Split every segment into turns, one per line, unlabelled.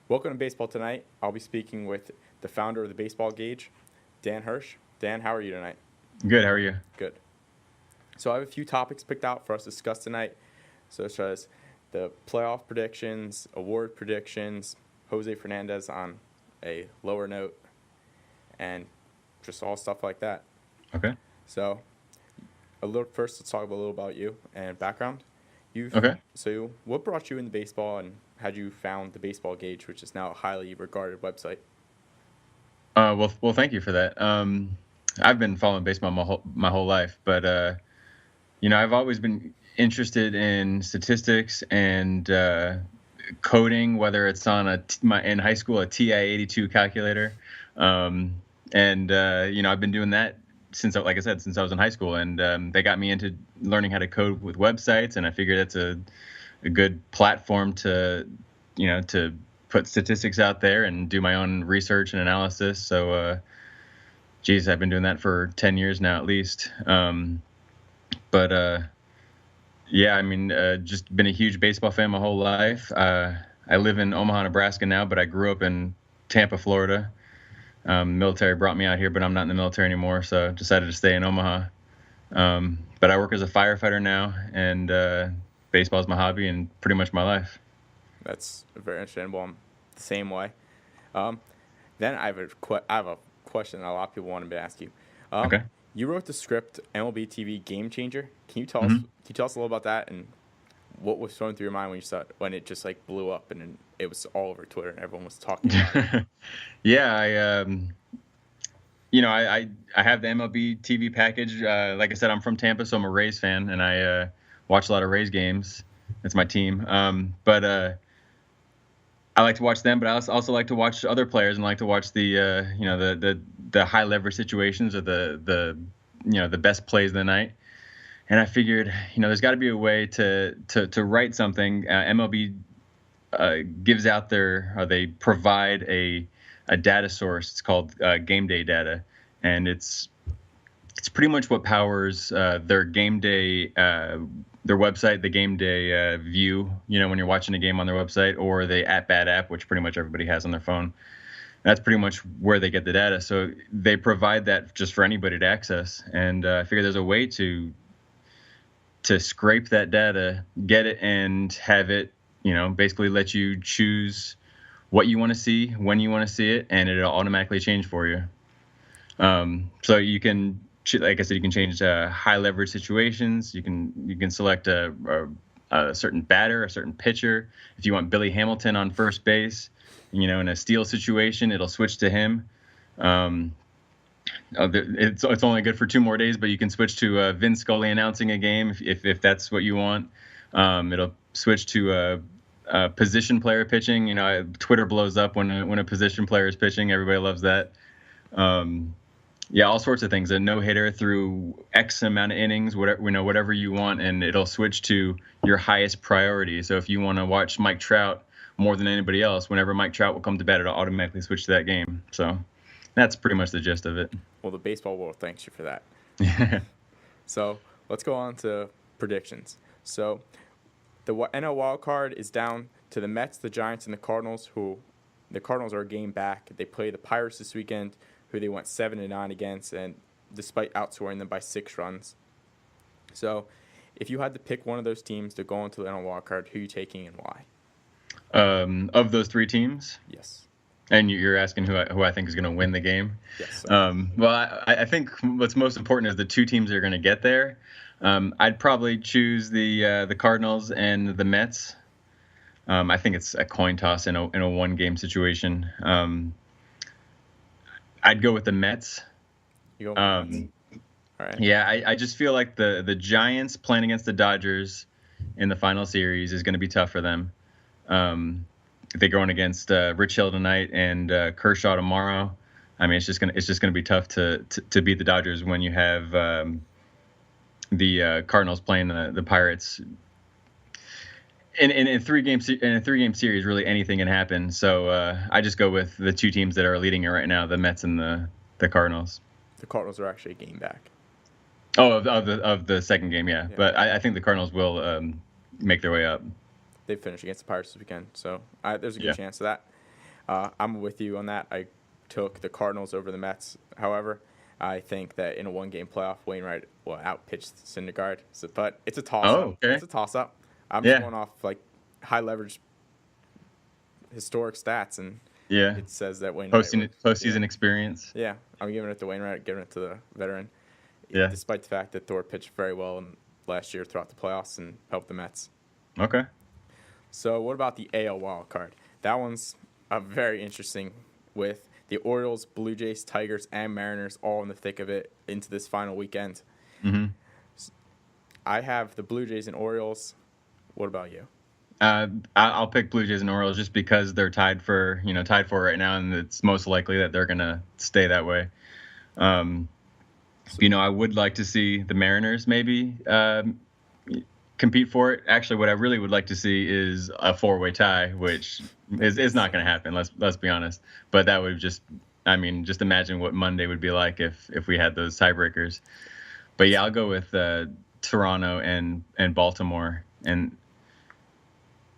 Welcome to Baseball Tonight. I'll be speaking with the founder of the Baseball Gauge, Dan Hirsch. Dan, how are you tonight?
Good. How are you?
Good. So I have a few topics picked out for us to discuss tonight, such as the playoff predictions, award predictions, Jose Fernandez on a lower note, and just all stuff like that.
Okay.
So first, let's talk a little about you and background.
Okay.
So what brought you into baseball, and how'd you found the Baseball Gauge, which is now a highly regarded website?
Well, thank you for that. I've been following baseball my whole life, but I've always been interested in statistics and coding, whether it's on in high school a TI-82 calculator, and I've been doing that since I was in high school, and they got me into learning how to code with websites, and I figured that's a good platform to put statistics out there and do my own research and analysis. So, I've been doing that for 10 years now at least. Just been a huge baseball fan my whole life. I live in Omaha, Nebraska now, but I grew up in Tampa, Florida. Military brought me out here, but I'm not in the military anymore, so decided to stay in Omaha. But I work as a firefighter now, and baseball is my hobby and pretty much my life.
That's very understandable. I'm the same way. Then I have a question that a lot of people wanted me to ask you.
Okay.
You wrote the script MLB TV Game Changer. Can you tell us?
Mhm.
Can you tell us a little about that and what was going through your mind when it just like blew up and it was all over Twitter and everyone was talking about it?
Yeah, I have the MLB TV package. Like I said, I'm from Tampa, so I'm a Rays fan, and I watch a lot of Rays games. That's my team. But I like to watch them, but I also like to watch other players and like to watch the high leverage situations or the best plays of the night. And I figured, there's got to be a way to write something. MLB gives out they provide a data source. It's called game day data, and it's pretty much what powers their game day their website, the game day view. When you're watching a game on their website, or the at-bat app, which pretty much everybody has on their phone. That's pretty much where they get the data. So they provide that just for anybody to access. And I figure there's a way to scrape that data, get it, and have it, basically let you choose what you want to see, when you want to see it, and it'll automatically change for you. So you can, like I said, you can change high leverage situations. You can select a certain batter, a certain pitcher. If you want Billy Hamilton on first base, in a steal situation, it'll switch to him. It's only good for 2 more days, but you can switch to Vin Scully announcing a game if that's what you want. It'll switch to a position player pitching. Twitter blows up when a position player is pitching. Everybody loves that. All sorts of things. A no-hitter through X amount of innings, whatever you want, and it'll switch to your highest priority. So if you want to watch Mike Trout more than anybody else, whenever Mike Trout will come to bat, it'll automatically switch to that game. So that's pretty much the gist of it.
Well, the baseball world thanks you for that. So let's go on to predictions. So the NL wild card is down to the Mets, the Giants, and the Cardinals. The Cardinals are a game back. They play the Pirates this weekend, who they went 7-9 against, and despite outscoring them by 6 runs. So if you had to pick one of those teams to go into the NL wild card, who are you taking and why?
Of those 3 teams?
Yes.
And you're asking who I think is going to win the game?
Yes.
Well, I think what's most important is the 2 teams that are going to get there. I'd probably choose the Cardinals and the Mets. I think it's a coin toss in a 1-game situation. I'd go with the Mets.
You go with the Mets? All right.
Yeah, I just feel like the Giants playing against the Dodgers in the final series is going to be tough for them. They're going against Rich Hill tonight and Kershaw tomorrow. I mean, it's just gonna be tough to beat the Dodgers when you have the Cardinals playing the Pirates. In a 3-game series, really anything can happen. So I just go with the 2 teams that are leading it right now, the Mets and the Cardinals.
The Cardinals are actually a game back.
Oh, of the second game, yeah. But I think the Cardinals will make their way up.
They finished against the Pirates this weekend, so there's a good chance of that. I'm with you on that. I took the Cardinals over the Mets. However, I think that in a one-game playoff, Wainwright will outpitch Syndergaard. But it's a toss-up.
Oh, okay.
It's a toss-up. I'm just
Yeah.
going off like high leverage historic stats, and
Yeah.
it says that Wainwright
Postseason experience.
Yeah, I'm giving it to Wainwright, giving it to the veteran.
Yeah.
Despite the fact that Thor pitched very well last year throughout the playoffs and helped the Mets.
Okay.
So what about the AL wild card? That one's very interesting with the Orioles, Blue Jays, Tigers, and Mariners all in the thick of it into this final weekend.
Mm-hmm.
I have the Blue Jays and Orioles. What about you?
I'll pick Blue Jays and Orioles just because they're tied for right now, and it's most likely that they're gonna stay that way. I would like to see the Mariners maybe compete for it. Actually, what I really would like to see is a four-way tie, which is not going to happen. Let's be honest. But that would just imagine what Monday would be like if we had those tiebreakers. But yeah, I'll go with Toronto and Baltimore. And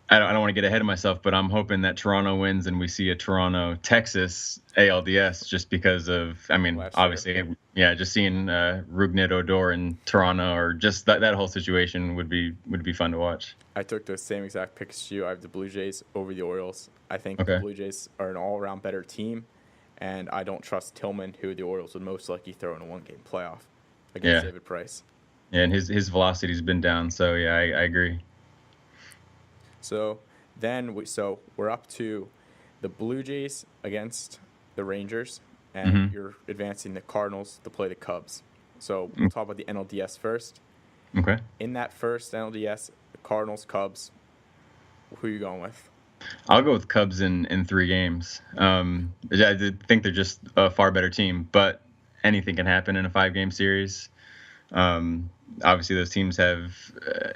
I don't want to get ahead of myself, but I'm hoping that Toronto wins and we see a Toronto-Texas ALDS just because of, obviously, just seeing Rougned Odor in Toronto, or just that whole situation would be fun to watch.
I took the same exact pick as you. I have the Blue Jays over the Orioles. I think
Okay.
the Blue Jays are an all-around better team, and I don't trust Tillman, who the Orioles would most likely throw in a one-game playoff against David Price.
Yeah, and his velocity's been down, so yeah, I agree.
So then we're up to the Blue Jays against the Rangers, and you're advancing the Cardinals to play the Cubs. So we'll talk about the NLDS first.
Okay.
In that first NLDS, the Cardinals, Cubs, who are you going with?
I'll go with Cubs in 3 games. I think they're just a far better team, but anything can happen in a 5-game series. Obviously, those teams have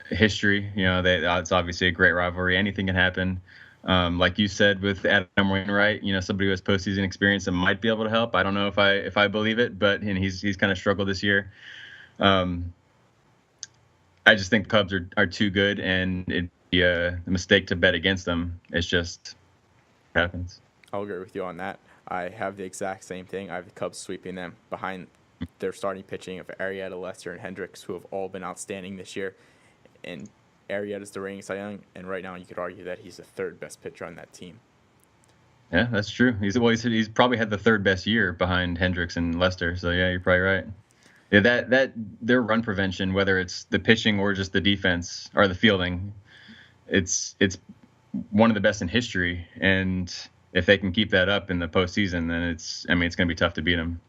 history. It's obviously a great rivalry. Anything can happen. Like you said with Adam Wainwright, somebody who has postseason experience that might be able to help. I don't know if I believe it, but he's kind of struggled this year. I just think the Cubs are too good, and it'd be a mistake to bet against them. It's just happens.
I'll agree with you on that. I have the exact same thing. I have the Cubs sweeping them behind their starting pitching of Arrieta, Lester, and Hendricks, who have all been outstanding this year. And Arrieta's the reigning Cy Young, and right now you could argue that he's the third best pitcher on that team.
Yeah, that's true. He's probably had the third best year behind Hendricks and Lester. So yeah, you're probably right. Yeah, that their run prevention, whether it's the pitching or just the defense or the fielding, it's one of the best in history. And if they can keep that up in the postseason, then it's going to be tough to beat them.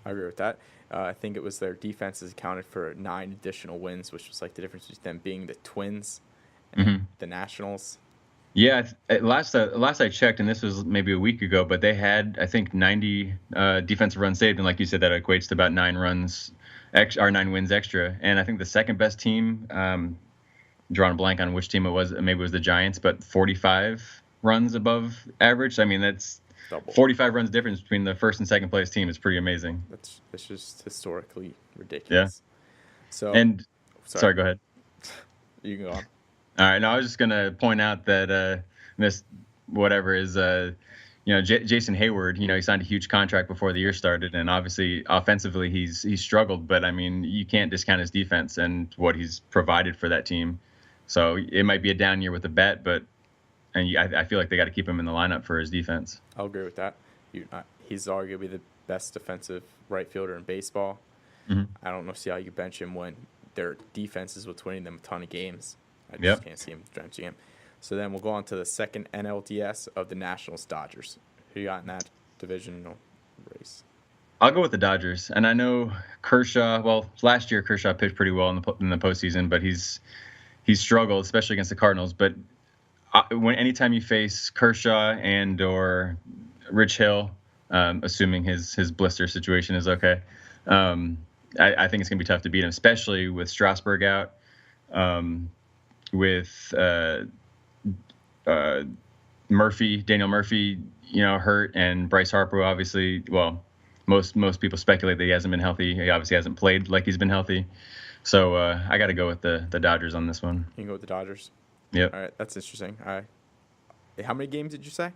I agree with that. I think it was their defenses accounted for 9 additional wins, which was like the difference between them being the Twins and the Nationals.
Yeah, last I checked, and this was maybe a week ago, but they had, I think, 90 defensive runs saved, and like you said, that equates to about 9 wins extra. And I think the second best team, drawing a blank on which team it was, maybe it was the Giants, but 45 runs above average. That's double. 45 runs difference between the first and second place team is pretty amazing.
That's just historically ridiculous.
Yeah. Sorry, go ahead.
You can go on.
All right. No, I was just gonna point out that Jason Hayward. He signed a huge contract before the year started, and obviously offensively he's struggled. But you can't discount his defense and what he's provided for that team. So it might be a down year with the bet, but I feel like they got to keep him in the lineup for his defense.
I'll agree with that. He's arguably the best defensive right fielder in baseball. I don't see how you bench him when their defense is what's winning them a ton of games. I just can't see him benching him. So then we'll go on to the second NLDS of the Nationals Dodgers. Who you got in that divisional race?
I'll go with the Dodgers, and I know Kershaw. Well, last year Kershaw pitched pretty well in the postseason, but he's struggled, especially against the Cardinals. But anytime you face Kershaw and or Rich Hill, assuming his blister situation is okay, I think it's gonna be tough to beat him, especially with Strasburg out, with Daniel Murphy, hurt, and Bryce Harper, obviously. Well, most people speculate that he hasn't been healthy. He obviously hasn't played like he's been healthy. So I got to go with the Dodgers on this one.
You can go with the Dodgers.
Yep.
All right, that's interesting. How many games did you say?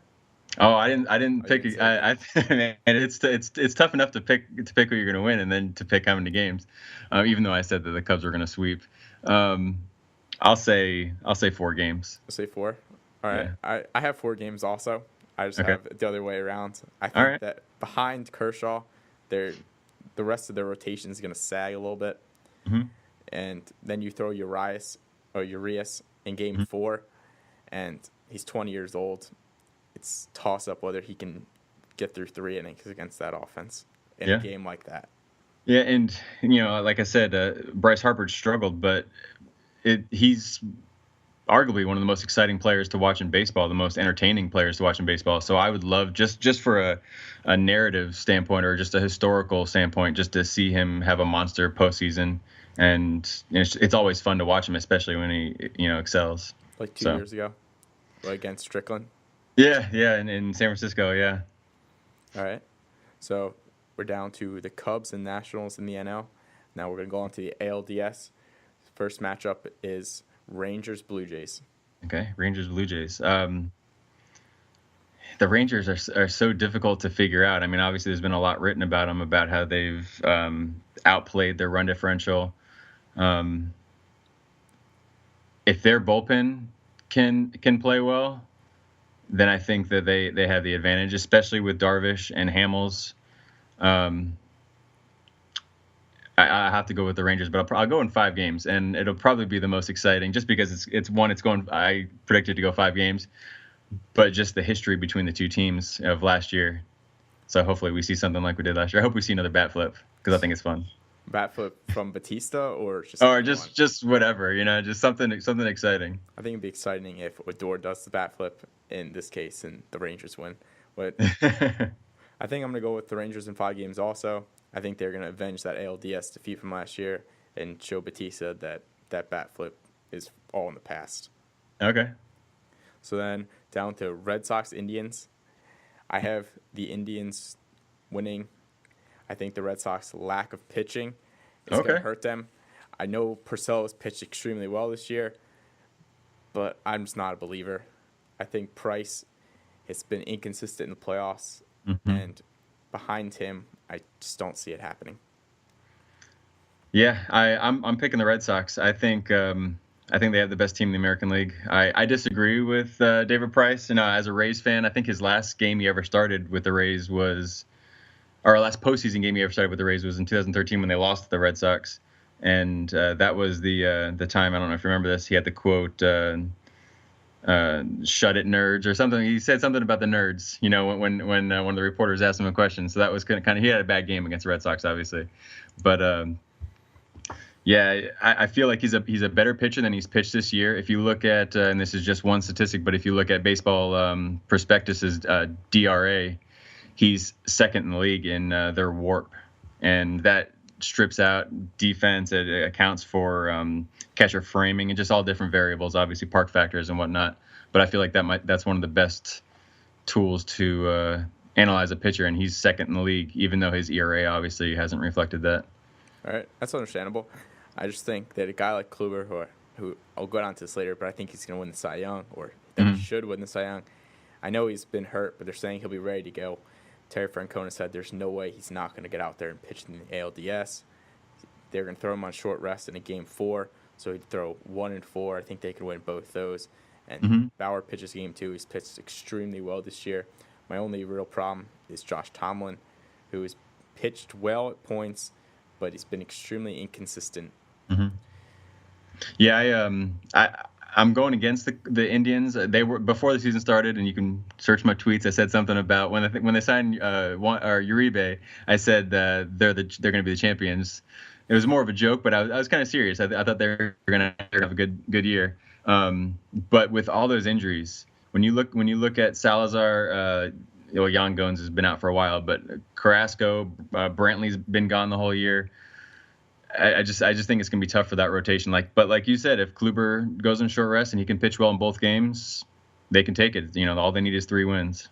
Oh, I didn't
Oh, you
pick.
didn't say a
Man, it's tough enough to pick who you're going to win, and then to pick how many games. Even though I said that the Cubs were going to sweep, um, I'll say 4 games.
I'll say 4. All right.
Yeah.
I have 4 games also. I just
Okay.
have it the other way around. I
All
think
right.
that behind Kershaw, they're, the rest of their rotation is going to sag a little bit.
Mm-hmm.
And then you throw Urias in game
Mm-hmm.
4, and he's 20 years old. It's toss up whether he can get through 3 innings against that offense in a
Yeah.
game like that.
Yeah, and like I said, Bryce Harper struggled, but he's arguably one of the most exciting players to watch in baseball, the most entertaining players to watch in baseball. So I would love just for a narrative standpoint or just a historical standpoint, just to see him have a monster postseason. And it's always fun to watch him, especially when he excels.
Like 2
So
years ago, against Strickland.
yeah, in San Francisco, yeah.
All right. So we're down to the Cubs and Nationals in the NL. Now we're going to go on to the ALDS. First matchup is Rangers Blue Jays.
Okay, Rangers Blue Jays. The Rangers are so difficult to figure out. I mean, obviously, there's been a lot written about them, about how they've outplayed their run differential. If their bullpen can play well, then I think that they have the advantage, especially with Darvish and Hamels. I have to go with the Rangers, but I'll go in 5 games, and it'll probably be the most exciting, just because it's going. I predicted to go 5 games, but just the history between the two teams of last year. So hopefully we see something like we did last year. I hope we see another bat flip, because I think it's fun.
Bat flip from Batista or just
Or
anyone?
just whatever, just something exciting.
I think it'd be exciting if Odor does the bat flip in this case and the Rangers win. But I think I'm going to go with the Rangers in 5 games also. I think they're going to avenge that ALDS defeat from last year and show Batista that bat flip is all in the past.
Okay.
So then down to Red Sox Indians. I have the Indians winning. I think the Red Sox lack of pitching is going to hurt them. I know Purcell has pitched extremely well this year, but I'm just not a believer. I think Price has been inconsistent in the playoffs, and behind him, I just don't see it happening.
Yeah, I'm picking the Red Sox. I think they have the best team in the American League. I disagree with David Price. As a Rays fan, I think his last game he ever started with the Rays was, or last postseason game he ever started with the Rays was in 2013 when they lost to the Red Sox, and that was the time. I don't know if you remember this. He had the quote, "Shut it, nerds," or something. He said something about the nerds. When one of the reporters asked him a question. So that was kind of he had a bad game against the Red Sox, obviously, but. Yeah, I feel like he's a better pitcher than he's pitched this year. If you look at, and this is just one statistic, but if you look at Baseball Prospectus's DRA, he's second in the league in their WARP, and that strips out defense. It accounts for catcher framing and just all different variables, obviously park factors and whatnot. But I feel like that's one of the best tools to analyze a pitcher, and he's second in the league, even though his ERA obviously hasn't reflected that.
All right, that's understandable. I just think that a guy like Kluber, who I'll go down to this later, but I think he's going to win the Cy Young, or that he should win the Cy Young. I know he's been hurt, but they're saying he'll be ready to go. Terry Francona said there's no way he's not going to get out there and pitch in the ALDS. They're going to throw him on short rest in a game 4, so he'd throw 1 and 4. I think they could win both those. And Bauer pitches game 2. He's pitched extremely well this year. My only real problem is Josh Tomlin, who has pitched well at points, but he's been extremely inconsistent.
Yeah, I'm going against the Indians. They were, before the season started, and you can search my tweets. I said something about when they signed Uribe. I said they're going to be the champions. It was more of a joke, but I was kind of serious. I thought they were going to have a good year. But with all those injuries, when you look at Salazar, Jan Goins has been out for a while, but Carrasco, Brantley's been gone the whole year. I just think it's gonna be tough for that rotation. But like you said, if Kluber goes in short rest and he can pitch well in both games, they can take it. All they need is 3 wins.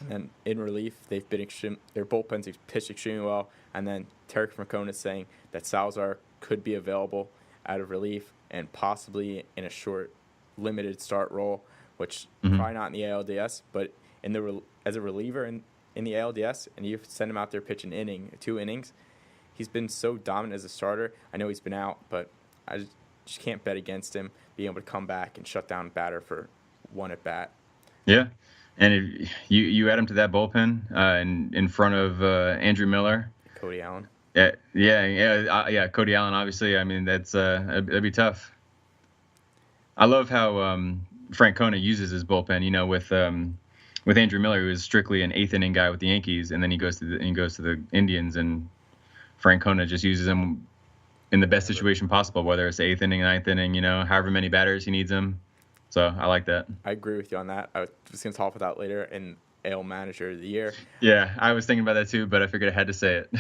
And then in relief, they've been their bullpens pitched extremely well. And then Terry Francona is saying that Salazar could be available out of relief and possibly in a short, limited start role, which probably not in the ALDS, but as a reliever in the ALDS, and you send him out there pitch an inning, 2 innings. He's been so dominant as a starter. I know he's been out, but I just can't bet against him being able to come back and shut down a batter for 1 at bat.
Yeah, and if you add him to that bullpen in front of Andrew Miller,
Cody Allen.
Yeah. Cody Allen, obviously. I mean, that'd be tough. I love how Francona uses his bullpen. You know, with Andrew Miller, who is strictly an 8th inning guy with the Yankees, and then he goes to the Indians, and Francona just uses him in the best situation possible, whether it's the 8th inning, 9th inning, you know, however many batters he needs him. So I like that.
I agree with you on that. I was going to talk about that later in AL Manager of the Year.
Yeah, I was thinking about that too, but I figured I had to say it.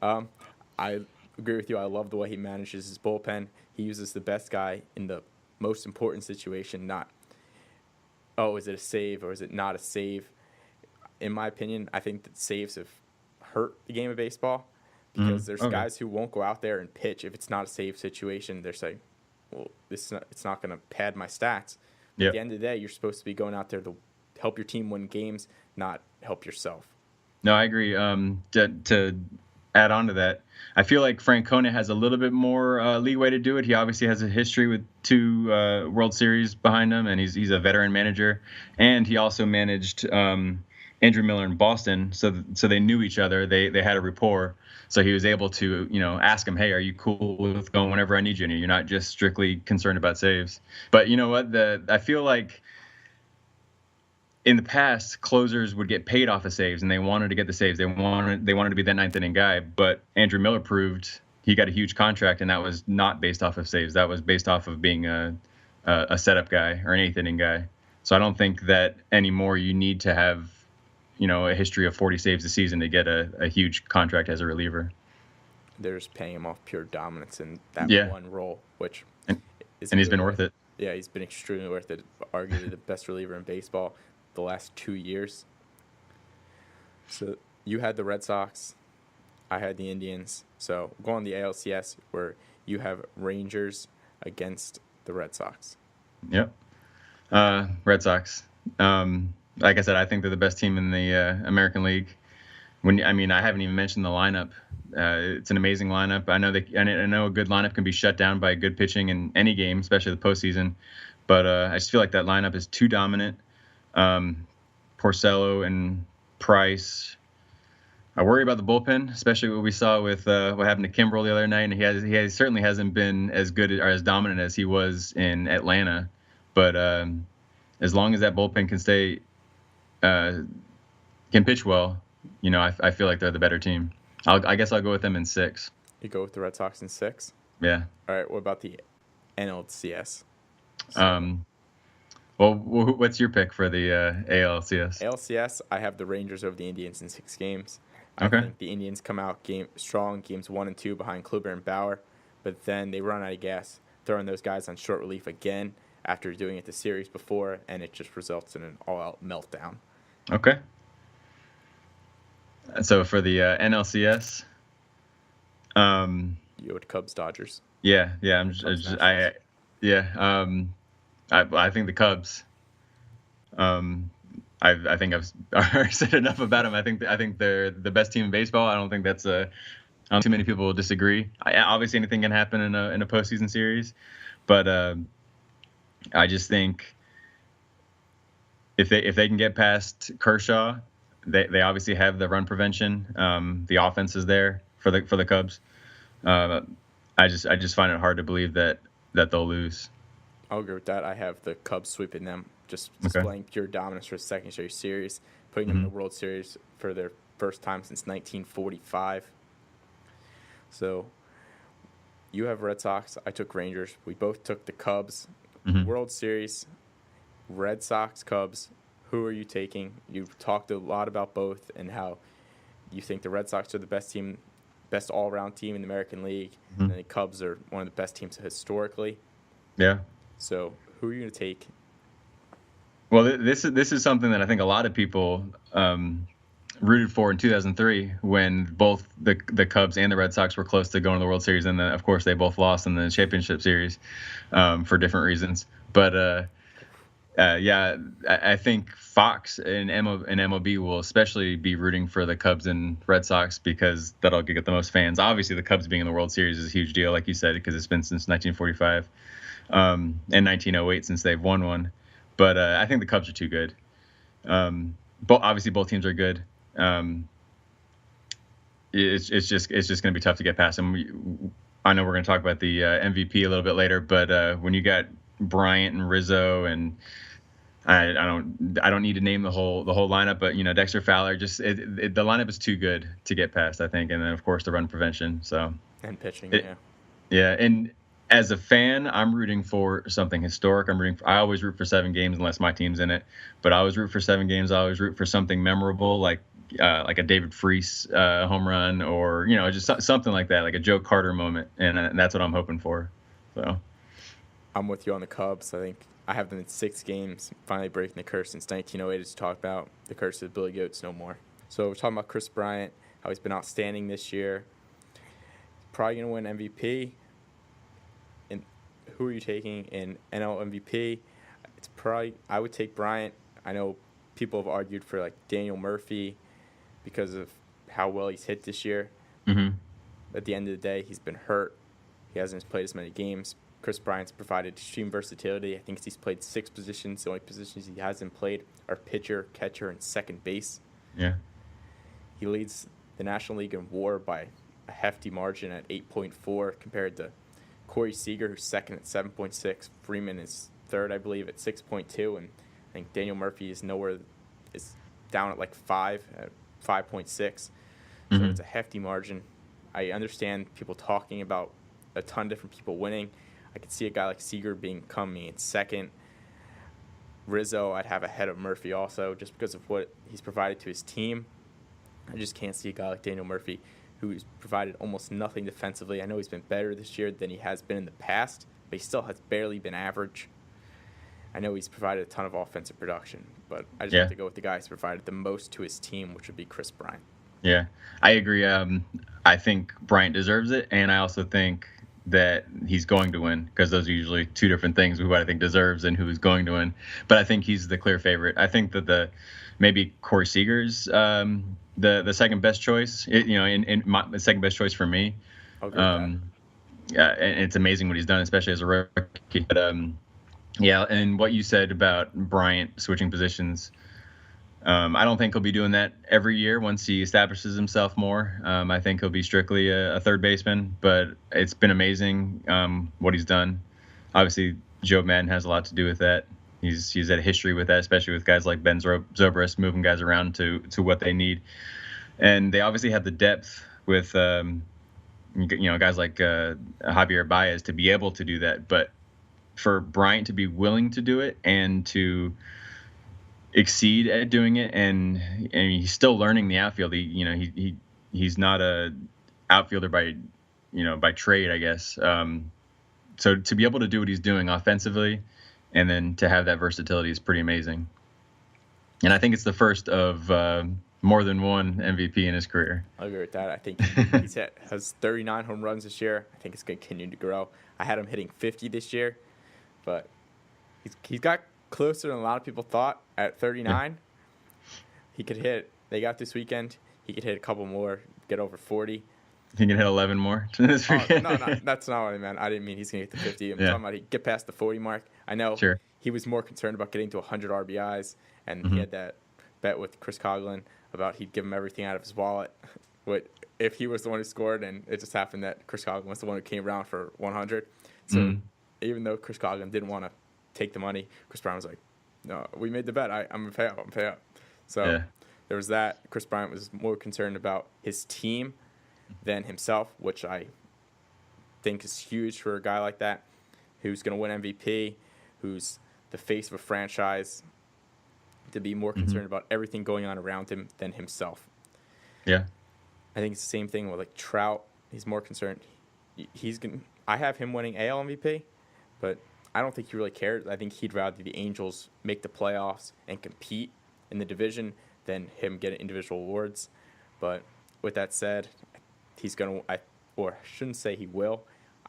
I agree with you. I love the way he manages his bullpen. He uses the best guy in the most important situation, not, is it a save or is it not a save? In my opinion, I think that saves have hurt the game of baseball because there's guys who won't go out there and pitch if it's not a save situation. They're saying, well, it's not going to pad my stats. Yep. At the end of the day, you're supposed to be going out there to help your team win games, not help yourself.
No, I agree. To add on to that, I feel like Francona has a little bit more leeway to do it. He obviously has a history with 2 World Series behind him, and he's a veteran manager. And he also managed Andrew Miller in Boston, so they knew each other. They had a rapport. So he was able to, you know, ask him, hey, are you cool with going whenever I need you? And you're not just strictly concerned about saves. But you know what? I feel like in the past, closers would get paid off of saves, and they wanted to get the saves. They wanted to be that 9th inning guy. But Andrew Miller proved he got a huge contract, and that was not based off of saves. That was based off of being a setup guy or an 8th inning guy. So I don't think that anymore you need to have, you know, a history of 40 saves a season to get a huge contract as a reliever.
They're just paying him off pure dominance in that one role, which
he's been worth it.
Yeah, he's been extremely worth it. Arguably the best reliever in baseball the last 2 years. So you had the Red Sox, I had the Indians. So we'll go on the ALCS where you have Rangers against the Red Sox.
Yep. Red Sox. Like I said, I think they're the best team in the American League. I haven't even mentioned the lineup. It's an amazing lineup. I know a good lineup can be shut down by good pitching in any game, especially the postseason. But I just feel like that lineup is too dominant. Porcello and Price. I worry about the bullpen, especially what we saw with what happened to Kimbrel the other night. And he certainly hasn't been as good or as dominant as he was in Atlanta. But as long as that bullpen can pitch well, you know, I feel like they're the better team. I guess I'll go with them in 6.
You go with the Red Sox in 6?
Yeah.
All right. What about the NLCS?
Well, what's your pick for the ALCS?
ALCS, I have the Rangers over the Indians in 6 games. I think the Indians come out strong games 1 and 2 behind Kluber and Bauer, but then they run out of gas, throwing those guys on short relief again after doing it the series before, and it just results in an all-out meltdown.
Okay. So for the NLCS,
you go to Cubs Dodgers.
Yeah. I think the Cubs. I think I've already said enough about them. I think they're the best team in baseball. I don't think that's too many people will disagree. Obviously, anything can happen in a postseason series, but I just think if they can get past Kershaw, they obviously have the run prevention. The offense is there for the Cubs. I just find it hard to believe that they'll lose.
I'll agree with that. I have the Cubs sweeping them, just displaying pure dominance for a second straight series, putting them in the World Series for their first time since 1945. So you have Red Sox. I took Rangers. We both took the Cubs. World Series, Red Sox, Cubs. Who are you taking? You've talked a lot about both and how you think the Red Sox are the best team, best all-around team in the American League, and the Cubs are one of the best teams historically.
Yeah.
So who are you going to take?
Well, this is something that I think a lot of people rooted for in 2003 when both the Cubs and the Red Sox were close to going to the World Series, and then of course they both lost in the championship series for different reasons. But Yeah, I think Fox and MLB will especially be rooting for the Cubs and Red Sox because that'll get the most fans. Obviously, the Cubs being in the World Series is a huge deal, like you said, because it's been since 1945 and 1908 since they've won one. But I think the Cubs are too good. Obviously, both teams are good. It's just going to be tough to get past them. I know we're going to talk about the MVP a little bit later, but when you got Bryant and Rizzo and I don't need to name the whole lineup, but Dexter Fowler, just the lineup is too good to get past, I think, and then of course the run prevention. So
and pitching,
yeah, and as a fan, I'm rooting for something historic. I always root for 7 games unless my team's in it, but I always root for 7 games. I always root for something memorable, like a David Freese home run, or just something like that, like a Joe Carter moment, and that's what I'm hoping for. So
I'm with you on the Cubs. I think I have them in 6 games, finally breaking the curse since 1908. It's talked about the curse of the Billy Goats no more. So we're talking about Kris Bryant, how he's been outstanding this year. Probably going to win MVP. And who are you taking in NL MVP? It's probably, I would take Bryant. I know people have argued for like Daniel Murphy because of how well he's hit this year.
Mm-hmm.
At the end of the day, he's been hurt. He hasn't played as many games. Kris Bryant's provided extreme versatility. I think he's played 6 positions. The only positions he hasn't played are pitcher, catcher, and second base.
Yeah.
He leads the National League in WAR by a hefty margin at 8.4 compared to Corey Seager, who's second at 7.6. Freeman is third, I believe, at 6.2. And I think Daniel Murphy is down at like 5 at 5.6. So it's a hefty margin. I understand people talking about a ton of different people winning. I could see a guy like Seager coming in second. Rizzo, I'd have ahead of Murphy also, just because of what he's provided to his team. I just can't see a guy like Daniel Murphy, who's provided almost nothing defensively. I know he's been better this year than he has been in the past, but he still has barely been average. I know he's provided a ton of offensive production, but I just have to go with the guy who's provided the most to his team, which would be Kris Bryant.
Yeah, I agree. I think Bryant deserves it, and I also think that he's going to win, because those are usually 2 different things: who I think deserves and who is going to win. But I think he's the clear favorite. I think that maybe Corey Seager's the second best choice. The second best choice for me. Yeah, and it's amazing what he's done, especially as a rookie. But yeah, and what you said about Bryant switching positions. I don't think he'll be doing that every year once he establishes himself more. I think he'll be strictly a third baseman, but it's been amazing what he's done. Obviously, Joe Madden has a lot to do with that. He's had a history with that, especially with guys like Ben Zobrist moving guys around to what they need. And they obviously have the depth with guys like Javier Baez to be able to do that. But for Bryant to be willing to do it and to exceed at doing it, and he's still learning the outfield. He's not a outfielder by trade, I guess. So to be able to do what he's doing offensively, and then to have that versatility is pretty amazing. And I think it's the first of more than one MVP in his career.
I agree with that. I think he has 39 home runs this year. I think it's going to continue to grow. I had him hitting 50 this year, but he's got closer than a lot of people thought at 39. He could hit. They got this weekend. He could hit a couple more, get over 40.
He can hit 11 more this weekend.
No, that's not what I meant. I didn't mean he's going to get to 50. I'm talking about he get past the 40 mark. I know he was more concerned about getting to 100 RBIs, and he had that bet with Chris Coughlin about he'd give him everything out of his wallet. But if he was the one who scored, and it just happened that Chris Coughlin was the one who came around for 100. So even though Chris Coughlin didn't want to take the money, Kris Bryant was like, no, we made the bet. I'm going to pay out. So there was that. Kris Bryant was more concerned about his team than himself, which I think is huge for a guy like that, who's going to win MVP, who's the face of a franchise, to be more concerned about everything going on around him than himself.
Yeah.
I think it's the same thing with like Trout. He's more concerned. I have him winning AL MVP, but I don't think he really cares. I think he'd rather the Angels make the playoffs and compete in the division than him get individual awards. But with that said, he's going to, or I shouldn't say he will,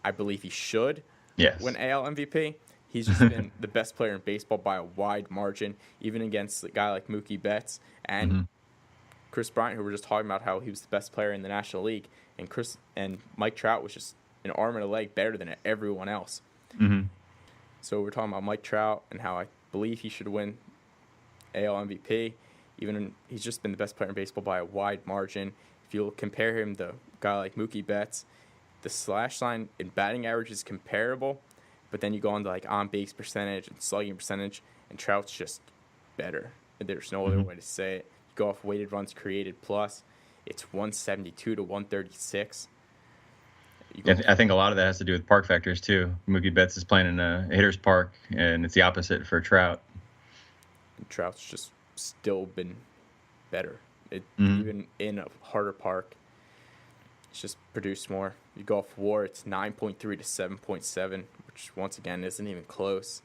I believe he should win AL MVP. He's just been the best player in baseball by a wide margin, even against a guy like Mookie Betts and Chris Bryant, who were just talking about how he was the best player in the National League, and Mike Trout was just an arm and a leg better than everyone else. So we're talking about Mike Trout and how I believe he should win AL MVP. He's just been the best player in baseball by a wide margin. If you compare him to a guy like Mookie Betts, the slash line in batting average is comparable, but then you go on to like on base percentage and slugging percentage, and Trout's just better. There's no other way to say it. You go off weighted runs created plus, it's 172 to 136.
I think a lot of that has to do with park factors too. Mookie Betts is playing in a hitter's park, and it's the opposite for Trout.
And Trout's just still been better. Even in a harder park, it's just produced more. You go off WAR, it's 9.3 to 7.7, which once again isn't even close.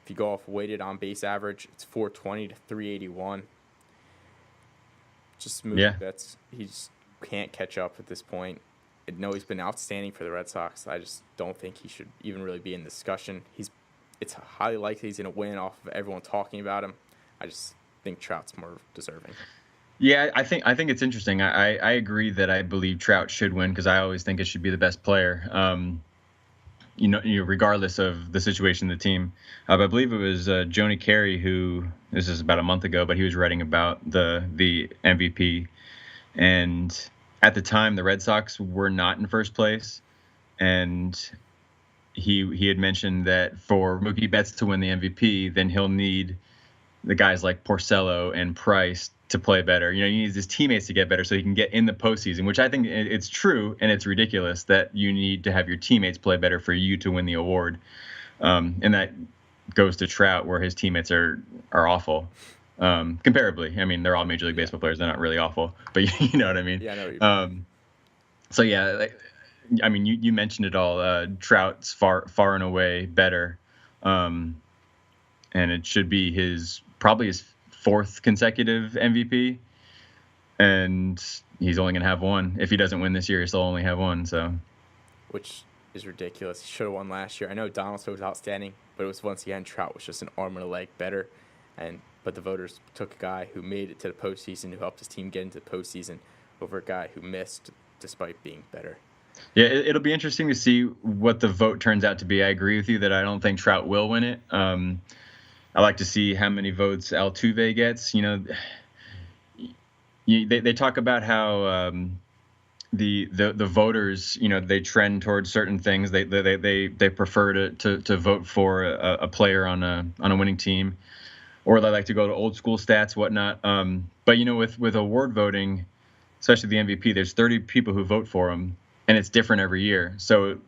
If you go off weighted on base average, it's 420 to 381. Just Mookie Betts, he just can't catch up at this point. I know he's been outstanding for the Red Sox. I just don't think he should even really be in discussion. It's highly likely he's going to win off of everyone talking about him. I just think Trout's more deserving.
Yeah, I think it's interesting. I agree that I believe Trout should win because I always think it should be the best player. Regardless of the situation of the team. I believe it was Joni Carey who, this is about a month ago, but he was writing about the MVP. And at the time, the Red Sox were not in first place. And he had mentioned that for Mookie Betts to win the MVP, then he'll need the guys like Porcello and Price to play better. He needs his teammates to get better so he can get in the postseason, which I think it's true and it's ridiculous that you need to have your teammates play better for you to win the award. And that goes to Trout, where his teammates are awful. Comparably, I mean, they're all Major League Baseball players. They're not really awful, but you know what I mean?
Yeah, I know what you mean.
So yeah, I mean, you mentioned it all. Trout's far and away better, and it should be probably his fourth consecutive MVP, and he's only going to have one. If he doesn't win this year, he'll still only have one. So,
which is ridiculous. He should have won last year. I know Donaldson was outstanding, but it was once again Trout was just an arm and a leg better, but the voters took a guy who made it to the postseason, who helped his team get into the postseason, over a guy who missed despite being better.
Yeah, it'll be interesting to see what the vote turns out to be. I agree with you that I don't think Trout will win it. I like to see how many votes Altuve gets. They talk about how the voters, they trend towards certain things. They prefer to vote for a player on a winning team, or they like to go to old school stats, whatnot. But with award voting, especially the MVP, there's 30 people who vote for him, and it's different every year. So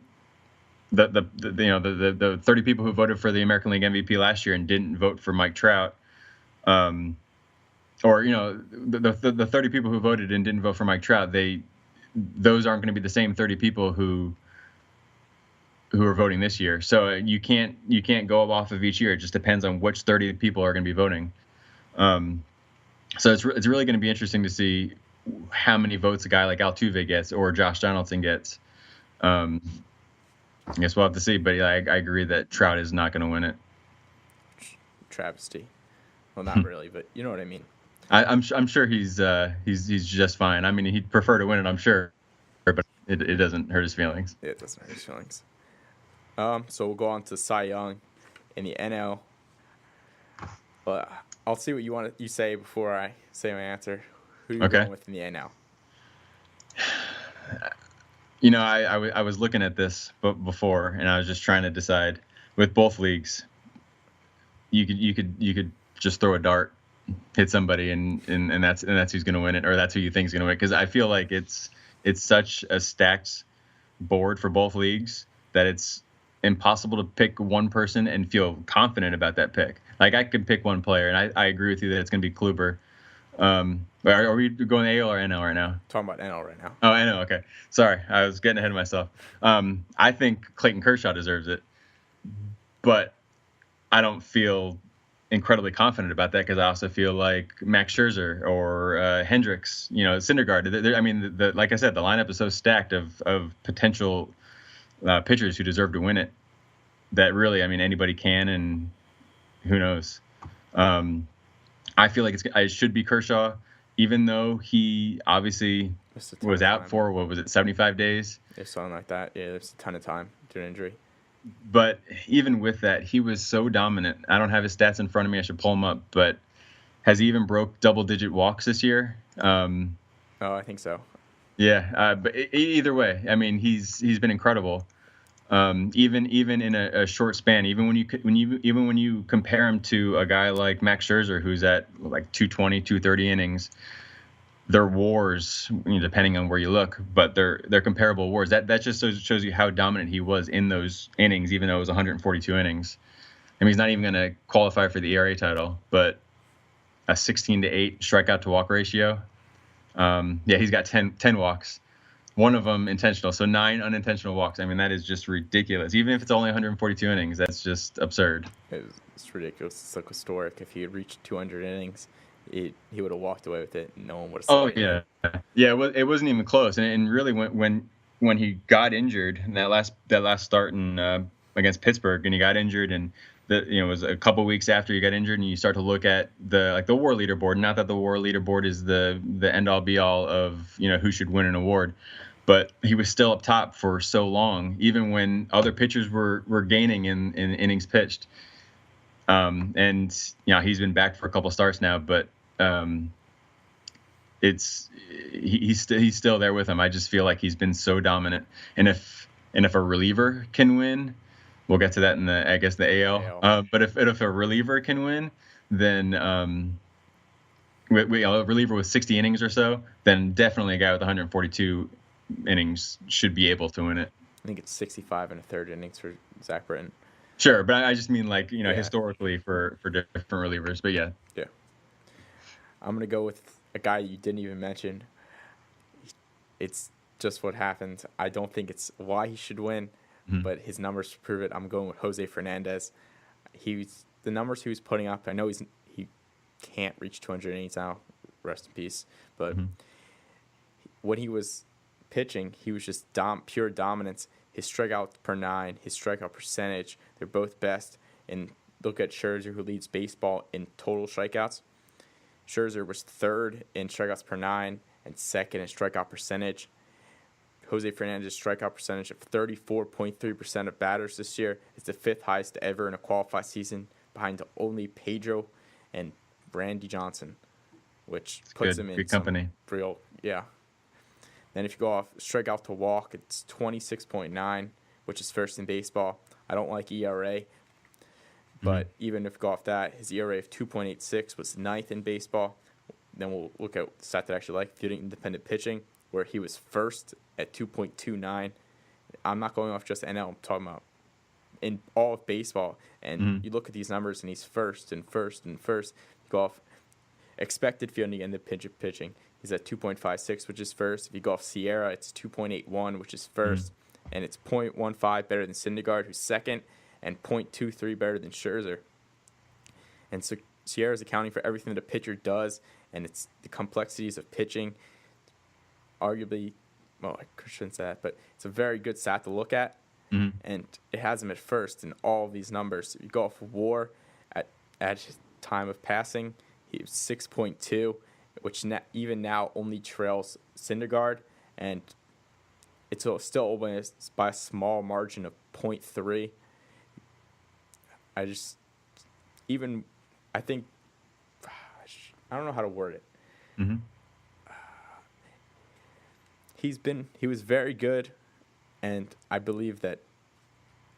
the 30 people who voted for the American League MVP last year and didn't vote for Mike Trout, or the 30 people who voted and didn't vote for Mike Trout, those aren't going to be the same 30 people who are voting this year. So you can't go off of each year. It just depends on which 30 people are going to be voting. So it's really going to be interesting to see how many votes a guy like Altuve gets or Josh Donaldson gets. I guess we'll have to see, but I agree that Trout is not going to win it.
Travesty. Well, not really, but you know what I mean.
I'm sure he's just fine. I mean, he'd prefer to win it, I'm sure, but it doesn't hurt his feelings.
It doesn't hurt his feelings. So we'll go on to Cy Young in the NL. But I'll see what you say before I say my answer. Who are you going with in the NL?
I was looking at this before, and I was just trying to decide with both leagues. You could just throw a dart, hit somebody, and that's who's going to win it, or that's who you think is going to win it. Because I feel like it's such a stacked board for both leagues that it's impossible to pick one person and feel confident about that pick. Like I could pick one player, and I agree with you that it's going to be Kluber. Are we going AL or NL right now?
Talking about NL right now.
Oh, NL. Okay. Sorry. I was getting ahead of myself. I think Clayton Kershaw deserves it, but I don't feel incredibly confident about that because I also feel like Max Scherzer or Hendricks, Syndergaard. I mean, like I said, the lineup is so stacked of potential pitchers who deserve to win it that really, I mean, anybody can, and who knows. I feel like it should be Kershaw, even though he obviously was out for, what was it, 75 days?
Yeah, something like that. Yeah, there's a ton of time due to injury.
But even with that, he was so dominant. I don't have his stats in front of me. I should pull them up. But has he even broke double-digit walks this year?
Oh, I think so.
Yeah, but either way, I mean, he's been incredible. Even in a short span, even when you compare him to a guy like Max Scherzer, who's at like 220, 230 innings, their WARs, depending on where you look, but they're comparable WARs. That just shows you how dominant he was in those innings, even though it was 142 innings. I mean, he's not even going to qualify for the ERA title, but a 16-8 strikeout to walk ratio. Yeah, he's got 10 walks. One of them intentional, so 9 unintentional walks. I mean, that is just ridiculous. Even if it's only 142 innings, that's just absurd.
It's ridiculous. It's like historic. If he had reached 200 innings, he would have walked away with it. No one would have.
Oh yeah, yeah. It wasn't even close. And really, when he got injured in that last start against Pittsburgh, and he got injured, and it was a couple weeks after he got injured, and you start to look at the WAR leaderboard. Not that the WAR leaderboard is the end all be all of who should win an award. But he was still up top for so long, even when other pitchers were gaining in innings pitched. And he's been back for a couple starts now, but he's still there with him. I just feel like he's been so dominant. And if a reliever can win, we'll get to that in the AL. But if a reliever can win, then a reliever with 60 innings or so, then definitely a guy with 142 innings should be able to win it.
I think it's 65 and a third innings for Zach Britton.
Sure, but I just mean historically for different relievers. But yeah.
I'm gonna go with a guy you didn't even mention. It's just what happened. I don't think it's why he should win, but his numbers prove it. I'm going with Jose Fernandez. The numbers he was putting up. I know he can't reach 200 innings now. Rest in peace. But when he was pitching, he was just pure dominance. His strikeout per 9, his strikeout percentage, they're both best. And look at Scherzer, who leads baseball in total strikeouts. Scherzer was third in strikeouts per 9 and second in strikeout percentage. Jose Fernandez's strikeout percentage of 34.3% of batters this year is the 5th highest ever in a qualified season, behind only Pedro and Randy Johnson, which puts him in
good company.
Real, yeah. Then if you go off strikeout to walk, it's 26.9, which is first in baseball. I don't like ERA, but even if you go off that, his ERA of 2.86 was 9th in baseball. Then we'll look at the stat that I actually like, including independent pitching, where he was first at 2.29. I'm not going off just NL. I'm talking about in all of baseball. And you look at these numbers, and he's first and first and first. You go off expected fielding and the pitching. He's at 2.56, which is first. If you go off Sierra, it's 2.81, which is first. And it's 0.15 better than Syndergaard, who's second, and 0.23 better than Scherzer. And so Sierra's accounting for everything that a pitcher does, and it's the complexities of pitching. Arguably, well, I shouldn't say that, but it's a very good stat to look at. And it has him at first in all of these numbers. If you go off WAR at his time of passing, he was 6.2, which even now only trails Syndergaard, and it's still only by a small margin of 0.3. I don't know how to word it. He was very good, and I believe that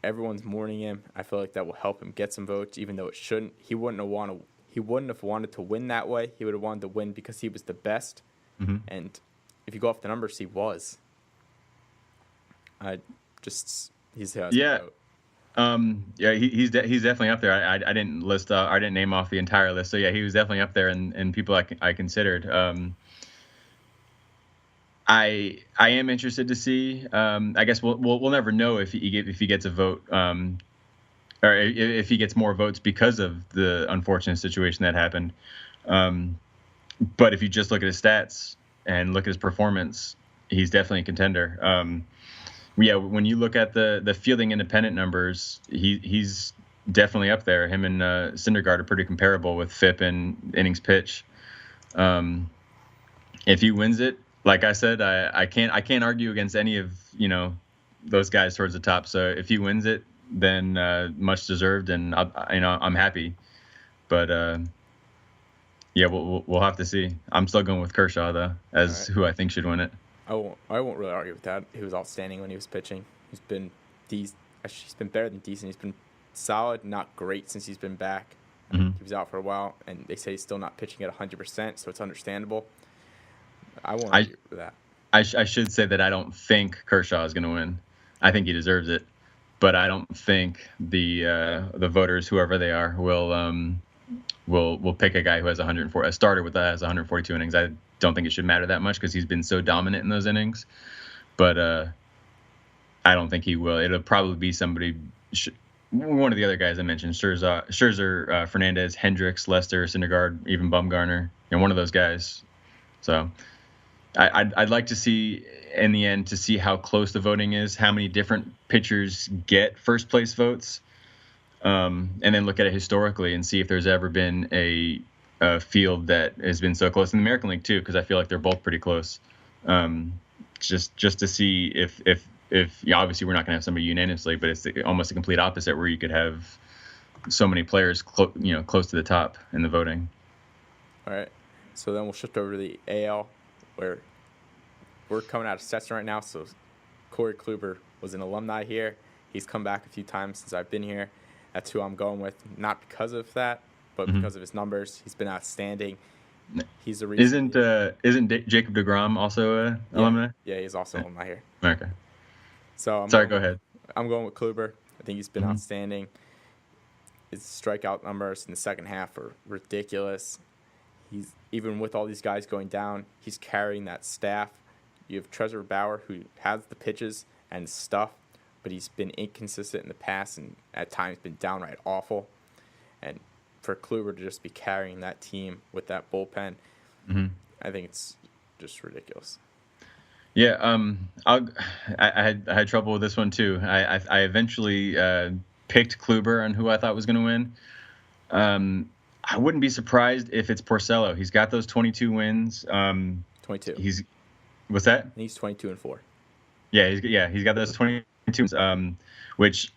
everyone's mourning him. I feel like that will help him get some votes, even though it shouldn't. He wouldn't have wanted to win that way. He would have wanted to win because he was the best. And if you go off the numbers, he was. He's
yeah. He's definitely up there. I didn't I didn't name off the entire list. So yeah, he was definitely up there, and people I considered. I am interested to see. I guess we'll never know if he gets a vote, or if he gets more votes because of the unfortunate situation that happened. But if you just look at his stats and look at his performance, he's definitely a contender. yeah, when you look at the fielding independent numbers, he's definitely up there. Him and Syndergaard are pretty comparable with FIP and innings pitch. If he wins it, like I said, I can't argue against any of those guys towards the top. So if he wins it, then much deserved, and I'm happy. But yeah, we'll have to see. I'm still going with Kershaw though, as who I think should win it.
I won't really argue with that. He was outstanding when he was pitching. He's been better than decent. He's been solid, not great since he's been back.
Mm-hmm.
He was out for a while, and they say he's still not pitching at 100%, so it's understandable. I won't argue with that.
I should say that I don't think Kershaw is going to win. I think he deserves it, but I don't think the voters, whoever they are, will pick a guy who has a starter has 142 innings. I don't think it should matter that much because he's been so dominant in those innings. But I don't think he will. It'll probably be somebody, one of the other guys I mentioned, Scherzer, Fernandez, Hendricks, Lester, Syndergaard, even Bumgarner, one of those guys. So I'd like to see in the end to see how close the voting is, how many different pitchers get first place votes, and then look at it historically and see if there's ever been a field that has been so close in the American League too, because I feel like they're both pretty close. Just to see if obviously we're not going to have somebody unanimously, but it's almost a complete opposite where you could have so many players close to the top in the voting.
All right, so then we'll shift over to the AL, where we're coming out of Stetson right now. So Corey Kluber was an alumni here. He's come back a few times since I've been here. That's who I'm going with, not because of that, but because of his numbers. He's been outstanding. He's the reason.
Isn't Jacob deGrom also an alumni?
Yeah, he's also an alumni here.
Okay.
So
go ahead.
I'm going with Kluber. I think he's been outstanding. His strikeout numbers in the second half are ridiculous. He's even with all these guys going down, he's carrying that staff. You have Trevor Bauer, who has the pitches and stuff, but he's been inconsistent in the past and at times been downright awful. And for Kluber to just be carrying that team with that bullpen, I think it's just ridiculous.
Yeah, I had trouble with this one too. I eventually picked Kluber on who I thought was going to win. I wouldn't be surprised if it's Porcello. He's got those 22 wins.
22.
What's that?
And he's 22-4.
Yeah, he's got those 22 wins, which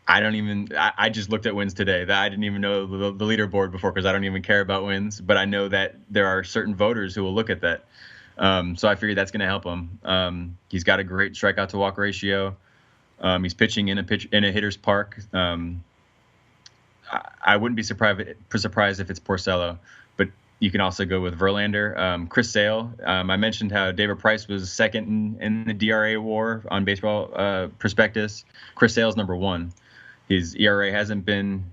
I just looked at wins today. That I didn't even know the leaderboard before because I don't even care about wins. But I know that there are certain voters who will look at that. So I figured that's going to help him. He's got a great strikeout to walk ratio. He's pitching in a hitter's park. I wouldn't be surprised if it's Porcello, but you can also go with Verlander. Chris Sale. I mentioned how David Price was second in the DRA war on Baseball Prospectus. Chris Sale's number one. His ERA hasn't been,